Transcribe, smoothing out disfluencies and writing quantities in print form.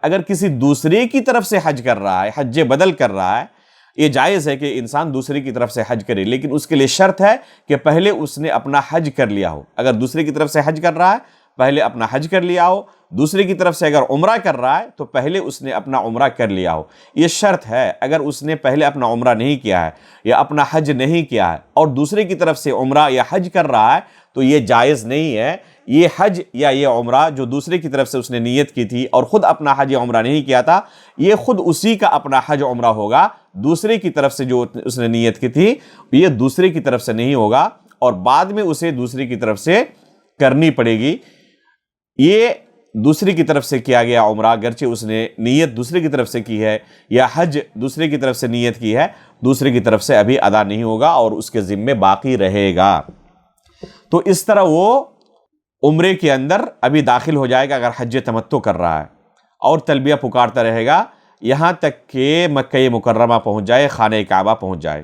اگر کسی دوسرے کی طرف سے حج کر رہا ہے، حج بدل کر رہا ہے، یہ جائز ہے کہ انسان دوسرے کی طرف سے حج کرے، لیکن اس کے لیے شرط ہے کہ پہلے اس نے اپنا حج کر لیا ہو۔ اگر دوسرے کی طرف سے حج کر رہا ہے پہلے اپنا حج کر لیا ہو، دوسرے کی طرف سے اگر عمرہ کر رہا ہے تو پہلے اس نے اپنا عمرہ کر لیا ہو، یہ شرط ہے۔ اگر اس نے پہلے اپنا عمرہ نہیں کیا ہے یا اپنا حج نہیں کیا ہے اور دوسرے کی طرف سے عمرہ یا حج کر رہا ہے تو یہ جائز نہیں ہے۔ یہ حج یا یہ عمرہ جو دوسرے کی طرف سے اس نے نیت کی تھی اور خود اپنا حج یا عمرہ نہیں کیا تھا، یہ خود اسی کا اپنا حج عمرہ ہوگا، دوسرے کی طرف سے جو اس نے نیت کی تھی یہ دوسرے کی طرف سے نہیں ہوگا، اور بعد میں اسے دوسرے کی طرف سے کرنی پڑے گی۔ یہ دوسرے کی طرف سے کیا گیا عمرہ، اگرچہ اس نے نیت دوسرے کی طرف سے کی ہے یا حج دوسرے کی طرف سے نیت کی ہے، دوسرے کی طرف سے ابھی ادا نہیں ہوگا اور اس کے ذمے باقی رہے گا۔ تو اس طرح وہ عمرے کے اندر ابھی داخل ہو جائے گا اگر حج تمتع کر رہا ہے، اور تلبیہ پکارتا رہے گا یہاں تک کہ مکہ مکرمہ پہنچ جائے، خانہ کعبہ پہنچ جائے۔